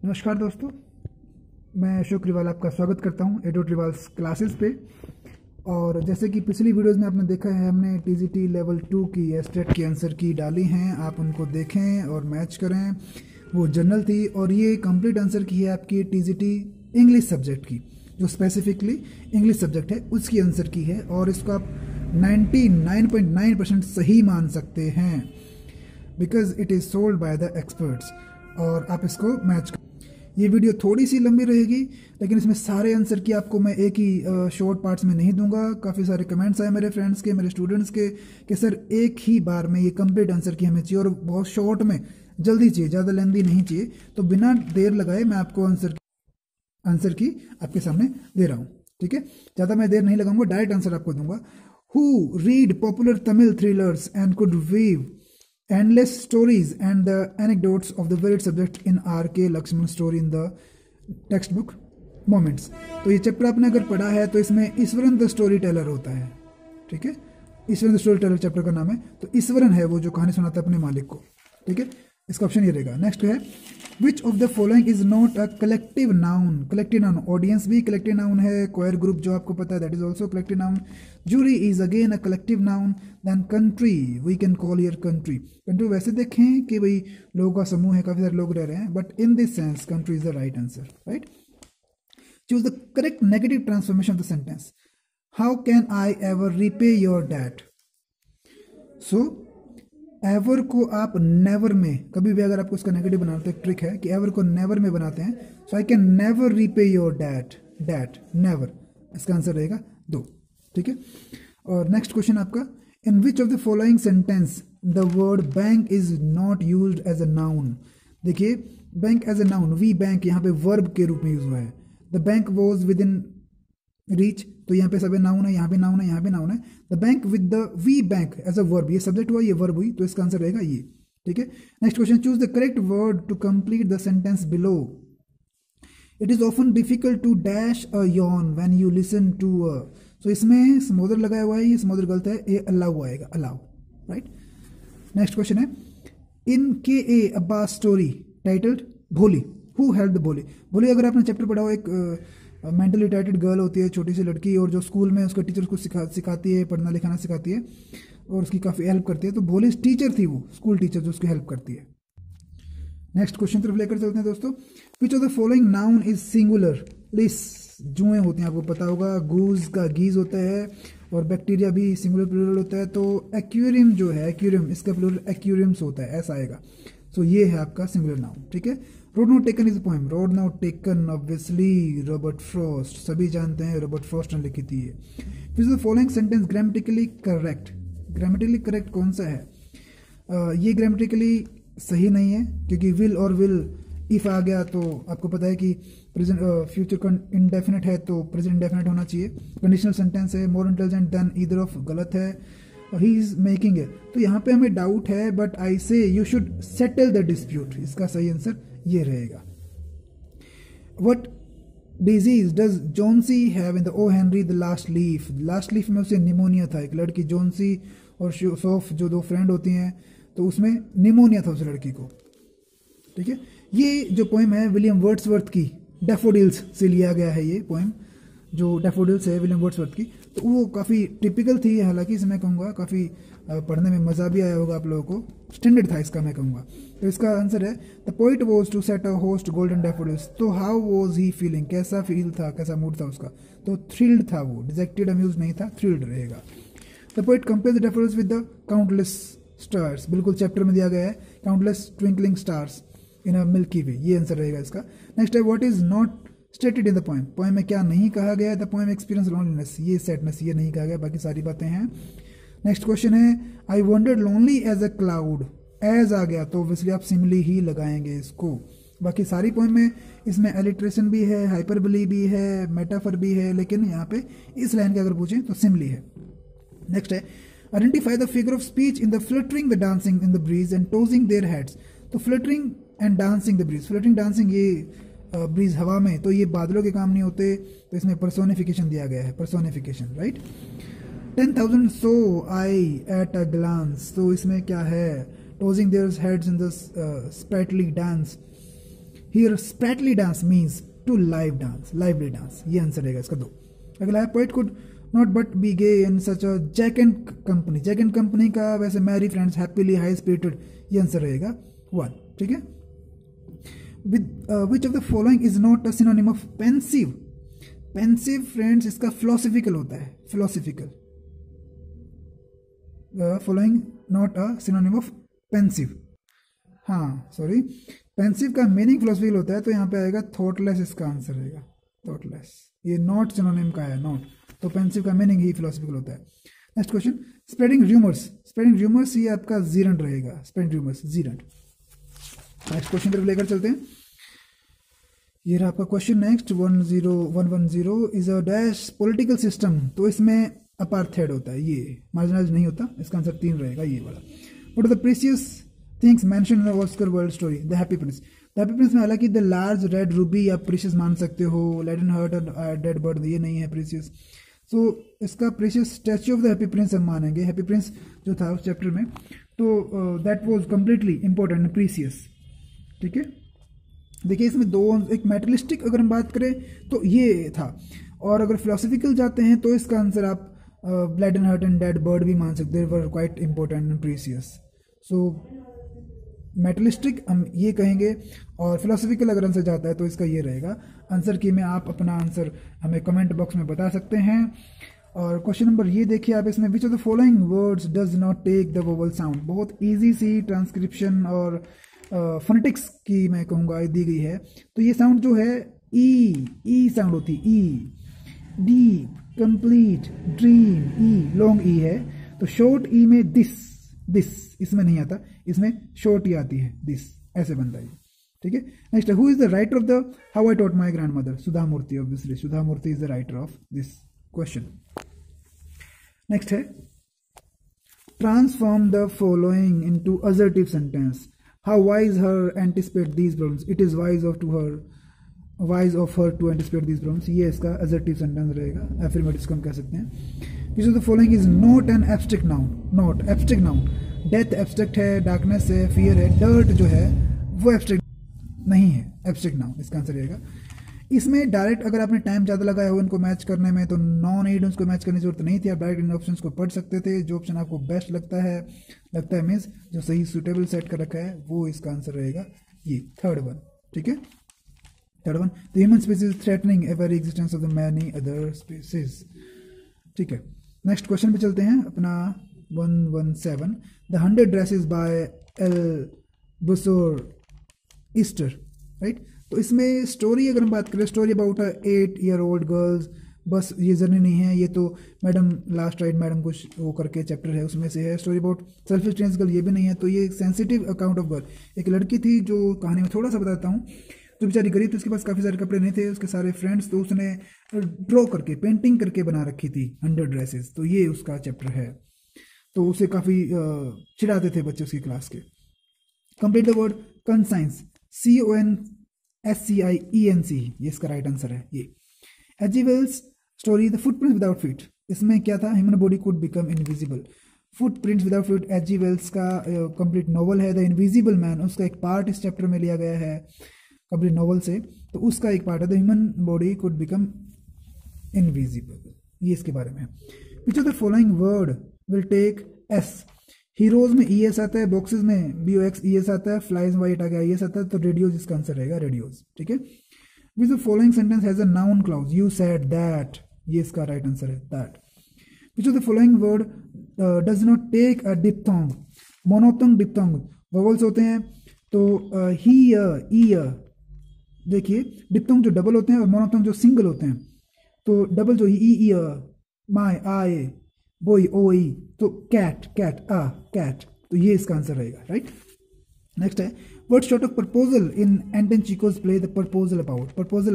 नमस्कार दोस्तों, मैं अशोक रिवाल आपका स्वागत करता हूं एडोट रिवाल्स क्लासेस पे। और जैसे कि पिछली वीडियोस में आपने देखा है, हमने टीजीटी लेवल 2 की एस्टेट की आंसर की डाली हैं। आप उनको देखें और मैच करें। वो जनरल थी और ये कंप्लीट आंसर की है आपकी टीजीटी इंग्लिश सब्जेक्ट की, जो स्पेसिफिकली इंग्लिश सब्जेक्ट है उसकी आंसर की है। और इसको आप 99.9% सही मान सकते हैं because it is sold by the experts. और आप इसको मैच। ये वीडियो थोड़ी सी लंबी रहेगी, लेकिन इसमें सारे आंसर की आपको मैं एक ही शॉर्ट पार्ट्स में नहीं दूंगा। काफ़ी सारे कमेंट्स आए मेरे फ्रेंड्स के, मेरे स्टूडेंट्स के कि सर एक ही बार में ये कंप्लीट आंसर की हमें चाहिए और बहुत शॉर्ट में जल्दी चाहिए, ज़्यादा लेंदी नहीं चाहिए। तो बिना देर लगाए मैं आपको आंसर की आपके सामने दे रहा हूँ। ठीक है, ज़्यादा मैं देर नहीं लगाऊंगा, डायरेक्ट आंसर आपको दूंगा। Who read popular Tamil thrillers and could weave endless stories and the anecdotes of the varied subject in R.K. Lakshman story in the textbook moments। तो ये चैप्टर आपने अगर पढ़ा है तो इसमें ईश्वरन द स्टोरी टेलर होता है। ठीक है, Eswaran the story teller chapter का नाम है। तो ईश्वरन है वो जो कहानी सुनाता है अपने मालिक को। ठीक है, इसका ऑप्शन ये रहेगा। नेक्स्ट है which of the following is not a collective noun. Collective noun, audience भी कलेक्टिव नाउन है, क्वायर ग्रुप जो आपको पता है that is also collective noun. Jury is again a collective noun. Then country, we can call your country. Country वैसे देखें कि भाई लोगों का समूह है, काफी सारे लोग रह रहे हैं, but in this sense country is the right answer. Right, choose the correct negative transformation of the sentence. How can I ever repay your debt. So ever को आप नेवर में, कभी भी अगर आपको उसका नेगेटिव बनाते हैं, ट्रिक है कि एवर को नेवर में बनाते हैं। So I can never repay your debt never, इसका आंसर रहेगा 2। ठीक है, और नेक्स्ट क्वेश्चन आपका, in which of the following sentence the word bank is not used as a noun. देखिए, bank as a noun, we bank यहाँ पे verb के रूप में यूज हुआ है। The bank was within reach, तो यहाँ पे सब नाउन है, यहाँ पे नाउन है, यहाँ पे नाउन है। The bank with the we bank as a verb, ये सब्जेक्ट हुआ, ये वर्ब हुई, तो इसका आंसर रहेगा ये। ठीक है, next question, choose the correct word to complete the sentence below. It is often difficult to dash a yawn when you listen to a. So इसमें समुद्र लगाया हुआ है, ये समुद्र गलत है, ये अलाउ आएगा, अलाउ। राइट, नेक्स्ट क्वेश्चन है, इन के ए अब्बास स्टोरी टाइटल्ड भोली, हु हेल्ड द भोली। भोली अगर आपने चैप्टर पढ़ा हो, एक मेंटली रिटार्टेड गर्ल होती है, छोटी सी लड़की, और जो स्कूल में उसका टीचर उसको सिखाती है, पढ़ना लिखाना सिखाती है और उसकी काफ़ी हेल्प करती है। तो भोली टीचर थी, वो स्कूल टीचर जो उसकी हेल्प करती है। नेक्स्ट क्वेश्चन तरफ लेकर चलते हैं दोस्तों। Which of the following noun is singular. Lice, जुएं होती हैं, आपको पता होगा, गूज का गीज होता है, और बैक्टीरिया भी सिंगुलर प्लूरल होता है। तो एक्वेरियम जो है, एक्वेरियम, इसका प्लूरल एक्वेरियम्स होता है, ऐसा आएगा। सो ये है आपका सिंगुलर नाउन। ठीक है, road not taken is poem. Road not taken obviously Robert Frost, सभी जानते हैं रॉबर्ट फ्रॉस्ट ने लिखी थी ये। विच the following sentence grammatically correct. Grammatically correct कौन सा है? ये ग्रामेटिकली सही नहीं है, क्योंकि विल और विल इफ आ गया तो आपको पता है कि प्रेजेंट फ्यूचर इंडेफिनेट है तो प्रेजेंट इंडेफिनेट होना चाहिए। कंडीशनल सेंटेंस है, more intelligent then either of, गलत है। ही इज मेकिंग है, तो यहाँ पे हमें डाउट है, but I say you should settle the dispute, इसका सही आंसर ये रहेगा। What disease does Johnsy have in the O Henry the last leaf. Last leaf में उसे निमोनिया था। एक लड़की जॉन्सी और सोफ जो दो फ्रेंड होती हैं, तो उसमें निमोनिया था उस लड़की को। ठीक है, ये जो पोएम है विलियम वर्ड्सवर्थ की डैफोडिल्स से लिया गया है। ये पोएम जो डैफोडिल्स है विलियम वर्ड्सवर्थ की, तो वो काफ़ी टिपिकल थी। हालांकि इसमें कहूँगा काफ़ी पढ़ने में मज़ा भी आया होगा आप लोगों को, स्टैंडर्ड था इसका, मैं कहूँगा। तो इसका आंसर है the poet was to set a host golden daffodils. तो हाउ वॉज ही फीलिंग, कैसा फील था, कैसा मूड था उसका? तो थ्रिल्ड था वो, डिजेक्टेड अम्यूज नहीं था, थ्रिल्ड रहेगा। The poet compare the daffodils with the countless stars, बिल्कुल चैप्टर में दिया गया है, countless twinkling stars in a milky way, ये आंसर रहेगा इसका। नेक्स्ट है what is not stated in the poem. Poem में क्या नहीं कहा गया है? द पोएम एक्सपीरियंस लोनलीनेस, ये सैडनेस, ये नहीं कहा गया, बाकी सारी बातें हैं। नेक्स्ट क्वेश्चन है I wandered lonely as a cloud. As आ गया तो ऑब्वियसली आप सिमिली ही लगाएंगे इसको। बाकी सारी पोएम में इसमें एलिट्रेशन भी है, हाइपरबली भी है, मेटाफर भी है, लेकिन यहाँ पे इस लाइन के अगर पूछें तो सिमिली है। नेक्स्ट है identify the figure of speech in the fluttering the dancing in the breeze and tossing their heads. तो fluttering and dancing the breeze, fluttering dancing ये ब्रीज हवा में, तो ये बादलों के काम नहीं होते, तो इसमें पर्सोनिफिकेशन दिया गया है, personification. Right, 10,000 saw I at a glance, तो इसमें क्या है? Tossing their heads in the sprightly dance, here sprightly dance means to live dance, lively dance, ये आंसर रहेगा इसका 2। अगला है poet could not but be gay in such a jocund company, jocund company का वैसे merry friends happily high spirited, ये answer रहेगा 1, ठीक है। Which of the following is not a synonym of pensive, pensive friends इसका philosophical होता है, philosophical, following not a synonym of pensive, हाँ सॉरी, पेंसिव का मीनिंग फिलोसफिकल होता है, तो यहाँ पे आएगा थॉटलेस, इसका आंसर रहेगा थॉटलेस, ये नॉट सिनोनिम का है नॉट, तो पेंसिव का मीनिंग ही फिलोसफिकल होता है। Next question, spreading rumours, spreading rumours ये आपका जीरंड रहेगा, spreading rumours gerund. Next question तरफ लेकर चलते हैं, ये रहा आपका question next 10110 is a dash political system, तो इसमें अपार्थेड होता है, ये मार्जिनाइज नहीं होता, इसका आंसर 3 रहेगा ये वाला। What are the precious things mentioned in the Oscar Wilde story, the Happy Prince, the Happy Prince में हालांकि द लार्ज रेड रूबी आप प्रीशियस मान सकते हो, लेडन हर्ट और डेड बर्ड ये नहीं है प्रीशियस, सो इसका precious statue of the Happy Prince हम मानेंगे, हैप्पी प्रिंस जो था उस चैप्टर में, तो that was completely important and precious, ठीक है। देखिए इसमें दो, एक मेटलिस्टिक अगर हम बात करें तो ये था, और अगर फिलोसफिकल जाते हैं तो इसका आंसर आप blood and hurt and dead bird भी मान सकते हैं, were quite important and precious. So materialistic हम ये कहेंगे, और फिलोसफिकल अगर आंसर जाता है तो इसका ये रहेगा आंसर की में आप अपना आंसर हमें कमेंट बॉक्स में बता सकते हैं। और क्वेश्चन नंबर ये देखिए आप इसमें, which of the following words does not take the vowel sound, बहुत ईजी सी ट्रांसक्रिप्शन और फोनेटिक्स की मैं कहूँगा दी गई है, तो ये साउंड जो है ई साउंड होती है, ई, डीप, कंप्लीट, ड्रीम, ई लॉन्ग ई है, तो शॉर्ट ई में दिस इसमें नहीं आता, इसमें शॉर्ट ई आती है, दिस ऐसे बनता है, ठीक है। Next, who is the writer of the how I taught my grandmother, Sudha Murthy, obviously Sudha Murthy is the writer of this question. Next है, transform the following into assertive sentence, how wise her anticipate these problems, it is wise of her to anticipate these problems, ये इसका assertive sentence रहेगा, affirmative को हम कह सकते हैं। which of the following is not an abstract noun, not abstract noun, death abstract है, darkness है, fear है, dirt जो है वो abstract नहीं है, abstract noun इसका आंसर रहेगा। इसमें डायरेक्ट अगर आपने टाइम ज़्यादा लगाया हो इनको मैच करने में तो नॉन एड उसको मैच करने की जरूरत नहीं थी, आप डायरेक्ट इन ऑप्शंस को पढ़ सकते थे, जो ऑप्शन आपको बेस्ट लगता है मीन्स जो सही सुटेबल सेट कर रखा है वो इसका आंसर रहेगा ये थर्ड वन, ठीक है। Third one, the human species threatening every existence of the many other species, ठीक है। नेक्स्ट क्वेश्चन पे चलते हैं अपना 117, the 100 dresses by Eleanor Estes, right. तो इसमें स्टोरी अगर हम बात करें, स्टोरी अबाउट 8-year-old गर्ल्स, बस ये जर्नी नहीं है, ये तो मैडम लास्ट राइड मैडम कुछ वो करके चैप्टर है उसमें से है। Story about selfish trance girl ये भी नहीं है, तो ये सेंसिटिव अकाउंट ऑफ गर्ल, एक लड़की थी जो कहानी में थोड़ा सा बताता हूँ, जो बेचारी गरीब थी, उसके पास काफ़ी सारे कपड़े नहीं थे, उसके सारे फ्रेंड्स, तो उसने ड्रॉ करके पेंटिंग करके बना रखी थी 100 ड्रेसेस, तो ये उसका चैप्टर है। तो उसे काफ़ी चिढ़ाते थे बच्चे उसकी क्लास के। Complete the word conscience, CONSCIENC, ये इसका राइट आंसर है। ये H.G. Wells story the footprints without feet, इसमें क्या था, human body could become invisible. Footprints without feet H.G. Wells का कंप्लीट नॉवल है, द इनविजिबल मैन, उसका एक पार्ट इस चैप्टर में लिया गया है कंप्लीट नॉवल से, तो उसका एक पार्ट है the human body could become invisible, ये इसके बारे में। Which of the following word will take S, heroes में ES आता है, बॉक्सेस में BOX ES आता है, फ्लाइज वाइट आ गया ES आता है, तो रेडियोज इसका आंसर रहेगा, रेडियोज, ठीक है। Which the following sentence has a noun clause, you said that, ये इसका राइट आंसर है that. Which of the following word does not take a diphthong, monophthong diphthong vowels होते हैं, तो ही ई, देखिए डिप्थोंग जो डबल होते हैं और मोनोप्थोंग जो सिंगल होते हैं, तो डबल जो ई माई आए बोई ओ ई, तो कैट कैट, तो ये इसका आंसर रहेगा, राइट। नेक्स्ट है, word short of proposal in Anton Chekhov's play the proposal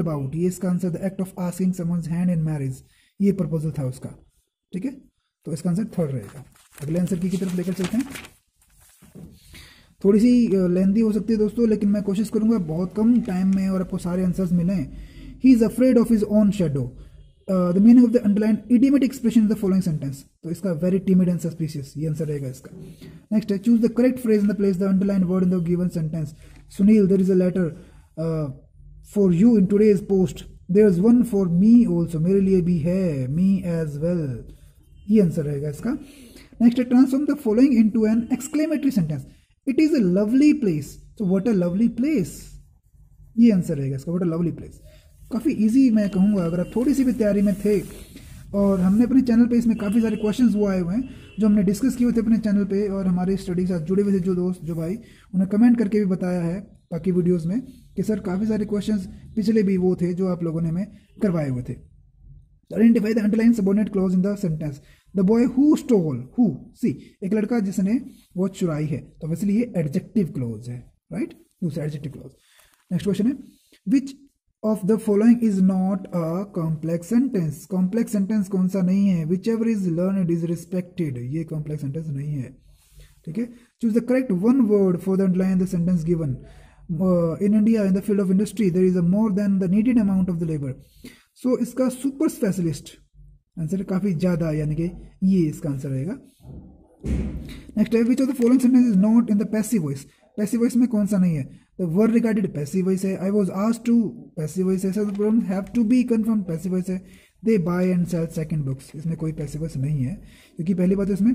about, ये इसका answer the act of asking someone's hand in marriage, ये प्रपोजल था उसका, ठीक है, तो इसका आंसर थर्ड रहेगा। अगले आंसर की तरफ लेकर चलते हैं, थोड़ी सी लेंथी हो सकती है दोस्तों, लेकिन मैं कोशिश करूंगा बहुत कम टाइम में और आपको सारे आंसर्स मिलें। He is afraid of his own shadow, the meaning of the underline idiomatic expression in the following sentence, तो इसका वेरी टिमिड एंड सस्पिशियस, ये आंसर रहेगा इसका। नेक्स्ट है, choose the correct phrase in the place the underline word in the given sentence, Sunil there is a letter for you in today's post, there is one for me also, मेरे लिए भी है, me as well, ये answer रहेगा इसका। Next है transform the following into an exclamatory sentence, it is a lovely place, तो what a lovely place, ये आंसर रहेगा इसका, व्हाट अ लवली प्लेस। काफ़ी इजी मैं कहूँगा, अगर आप थोड़ी सी भी तैयारी में थे, और हमने अपने चैनल पे इसमें काफ़ी सारे क्वेश्चंस वो आए हुए हैं जो हमने डिस्कस किए थे अपने चैनल पे, और हमारे स्टडी के साथ जुड़े हुए थे जो दोस्त जो भाई, उन्हें कमेंट करके भी बताया है बाकी वीडियोस में कि सर काफ़ी सारे क्वेश्चंस पिछले भी वो थे जो आप लोगों ने हमें करवाए हुए थे। Identify the underline subordinate clause in the sentence, the boy who stole, who, see एक लड़का जिसने वो चुराई है, तो वैसे ये एडजेक्टिव क्लॉज है, राइट, दूसरा एडजेक्टिव क्लॉज। नेक्स्ट क्वेश्चन है which of the following is not a complex sentence, complex sentence कौन सा नहीं है, whichever is learned is respected, ये कॉम्प्लेक्स सेंटेंस नहीं है, ठीक है। Choose the correct one word for the underline the sentence given, in India in the field of industry there is a more than the needed amount of the labour, so इसका super specialist answer काफी ज्यादा, यानी कि ये इसका answer रहेगा। Next है which of the following sentence is not in the passive voice, passive voice में कौन सा नहीं है, the word regarded passive voice है, I was asked to passive voice है, so the pronoun have to be confirm passive voice है, they buy and sell second books, इसमें कोई पैसिव वॉइस नहीं है, क्योंकि पहली बात इसमें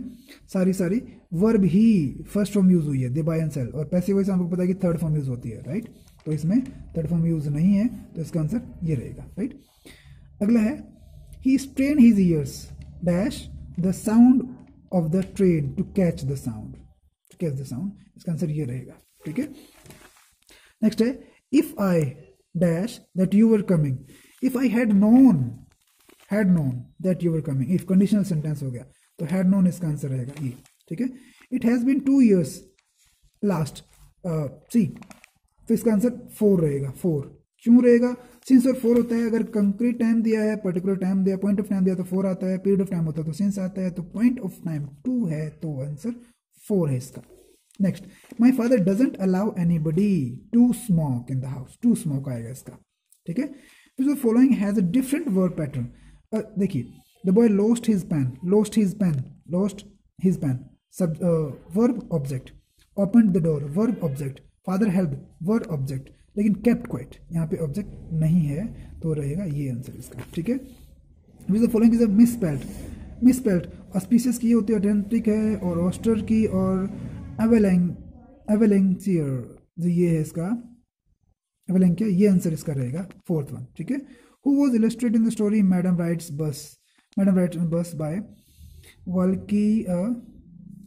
सारी वर्ब ही फर्स्ट फॉर्म यूज हुई है, दे बाय एंड सेल, और पैसिव वॉइस आपको पता है कि थर्ड फॉर्म यूज होती है, राइट, तो इसमें थर्ड फॉर्म यूज नहीं है, तो इसका आंसर ये रहेगा, राइट। अगला है he strain his ears dash the sound of the train to catch the sound, to catch the sound, इसका आंसर ये रहेगा, ठीक है। नेक्स्ट है if I dash that you were coming, if I had known that you were coming, if conditional sentence हो गया तो had known इसका आंसर रहेगा ये, ठीक है। It has been 2 years last, C, तो इसका आंसर 4 रहेगा, 4 क्यों रहेगा, सिंस और 4 होता है, अगर कंक्रीट टाइम दिया है, पर्टिकुलर टाइम दिया, पॉइंट ऑफ टाइम दिया तो 4 आता है, पीरियड ऑफ टाइम होता है तो सिंस आता है, तो पॉइंट ऑफ टाइम 2 है, तो आंसर 4 है इसका। Next, my father doesn't allow anybody to smoke in the house, to smoke आएगा इसका, ठीक है। The following has a different word pattern, देखिए the boy lost his pen, lost his pen, सब verb object, open the door verb object, father help verb object, लेकिन kept quiet यहाँ पे object नहीं है, तो रहेगा ये आंसर इसका, ठीक है। Which the following is a misspelled, auspicious की होती है ऑथेंटिक है, और ऑस्टर की और एवेलेंसियर ये है इसका, एवेलेंकिया, ये आंसर इसका रहेगा 4th वन, ठीक है। Who was illustrated in the story madam rights बस बाय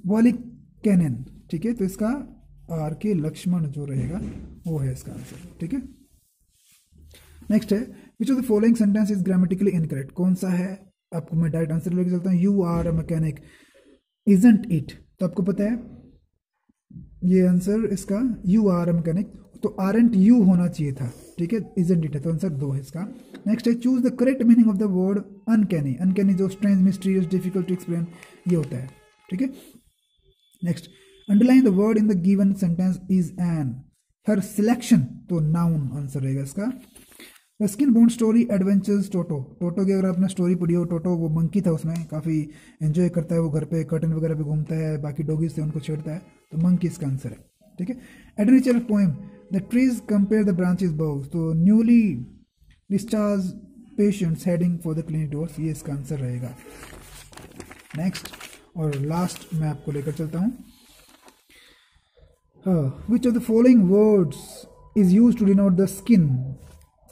वाली कैनन, ठीक है, तो इसका आर के लक्ष्मण जो रहेगा वो है इसका आंसर, ठीक है। नेक्स्ट है which of the following sentence is grammatically incorrect, कौन सा है, आपको मैं डायरेक्ट आंसर लेके चलता हूँ, you are a mechanic isn't it, तो आपको पता है ये आंसर इसका यू आर अ मैकेनिक, तो आरंट यू होना चाहिए था, ठीक है, इजंट इट है, तो आंसर 2 है इसका। नेक्स्ट है choose the correct meaning of the word uncanny, uncanny जो strange, mysterious, difficult to explain ये होता है, ठीक है। Next, underline the word in the given sentence is an, her selection, तो नाउन आंसर रहेगा इसका। The Ruskin Bond story adventures Toto, Toto की अगर आपने स्टोरी पढ़ी हो, टोटो वो मंकी था, उसमें काफ़ी एंजॉय करता है, वो घर पे कर्टन वगैरह पे घूमता है, बाकी डॉगीज से उनको छेड़ता है, तो मंकी इसका आंसर है, ठीक है। Adventure poem the trees compare the branches burgs, तो newly discharged patients heading for the clinic doors, ये इसका आंसर रहेगा। नेक्स्ट और लास्ट मैं आपको लेकर चलता हूँ, which of the following words is use to denote the skin,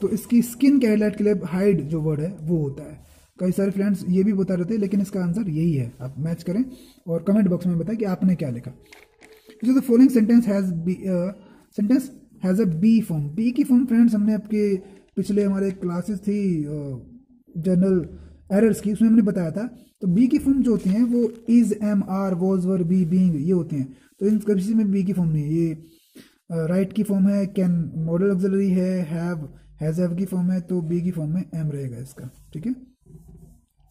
तो इसकी स्किन के हाईलाइट के लिए हाइड जो वर्ड है वो होता है, कई सारे फ्रेंड्स ये भी बता रहे थे, लेकिन इसका आंसर यही है, आप मैच करें और कमेंट बॉक्स में बताएं कि आपने क्या लिखा। Which of the following sentence has a be form, be की फॉर्म फ्रेंड्स हमने आपके पिछले हमारे क्लासेस थी जनरल एरर्स की, उसमें हमने बताया था, तो बी की फॉर्म जो होती हैं वो is, am, are, was, were, be, being, ये होती हैं, तो इन किसी में बी की फॉर्म नहीं है, ये राइट की फॉर्म है, कैन मॉडल ऑक्सिलरी है, हैव की फॉर्म है, तो बी की फॉर्म में एम रहेगा इसका, ठीक है।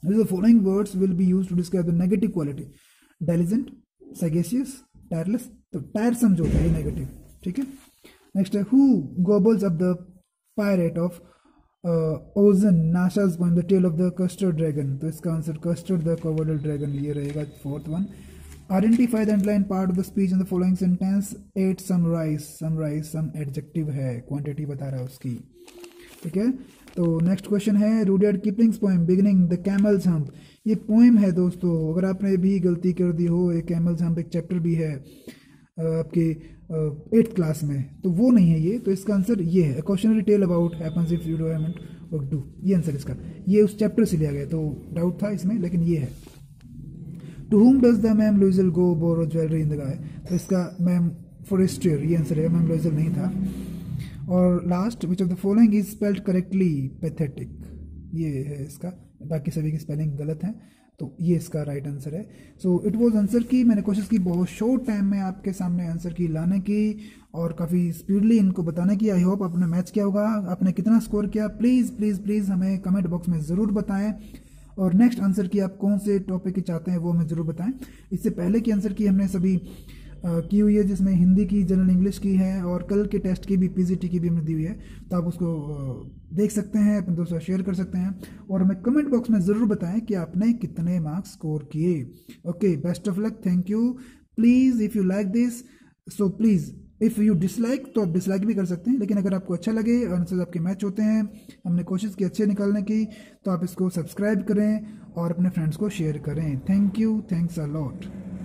The following words will be used to describe the negative quality, diligent, sagacious, tireless, तो टायरसम जो होता है नेगेटिव, ठीक है। नेक्स्ट है who gobbles up the pirate of ओजन, Nash's poem the tale of the custard dragon, तो इसका आंसर कस्टर्ड द कवर्ड ड्रैगन, ये रहेगा 4th one. Identify the underline part of the speech in the following sentence. 8 summarise some adjective है, quantity बता रहा है उसकी। ठीक है, तो नेक्स्ट क्वेश्चन है Rudyard Kipling's poem beginning the camel's hump. ये पोएम है दोस्तों, अगर आपने भी गलती कर दी हो, एक कैमल्स हम्प एक चैप्टर भी है आपके 8th क्लास में, तो वो नहीं है ये। तो इसका आंसर ये है, cautionary tale about happens if you do haven't work do, ये आंसर इसका। ये उस चैप्टर से लिया गया, तो डाउट था इसमें, लेकिन ये है। To whom does the ma'am Loisel go borrow jewellery in the गाय, तो इसका मैम फॉरेस्ट्रियर, ये आंसर है, मैम लुइजल नहीं था। और last, which of the following is spelled correctly pathetic, ये है इसका, बाकी सभी की स्पेलिंग गलत है, तो ये इसका राइट आंसर है। सो इट वॉज आंसर की, मैंने कोशिश की बहुत शॉर्ट टाइम में आपके सामने आंसर की लाने की और काफ़ी स्पीडली इनको बताने की। आई होप आपने मैच किया होगा, आपने कितना स्कोर किया प्लीज़ प्लीज़ प्लीज़ हमें कमेंट बॉक्स में ज़रूर बताएं। और नेक्स्ट आंसर की आप कौन से टॉपिक की चाहते हैं वो हमें ज़रूर बताएं। इससे पहले की आंसर की हमने सभी की हुई है, जिसमें हिंदी की, जनरल इंग्लिश की है और कल के टेस्ट की भी, पीजीटी की भी हमने दी हुई है, तो आप उसको देख सकते हैं, अपने दोस्तों से शेयर कर सकते हैं और हमें कमेंट बॉक्स में ज़रूर बताएं कि आपने कितने मार्क्स स्कोर किए। Okay, best of luck, thank you. Please if you like this, so please if you dislike तो आप डिसलाइक भी कर सकते हैं, लेकिन अगर आपको अच्छा लगे, आंसर्स आपके मैच होते हैं, हमने कोशिश की अच्छे निकालने की, तो आप इसको सब्सक्राइब करें और अपने फ्रेंड्स को शेयर करें। Thank you, thanks a lot.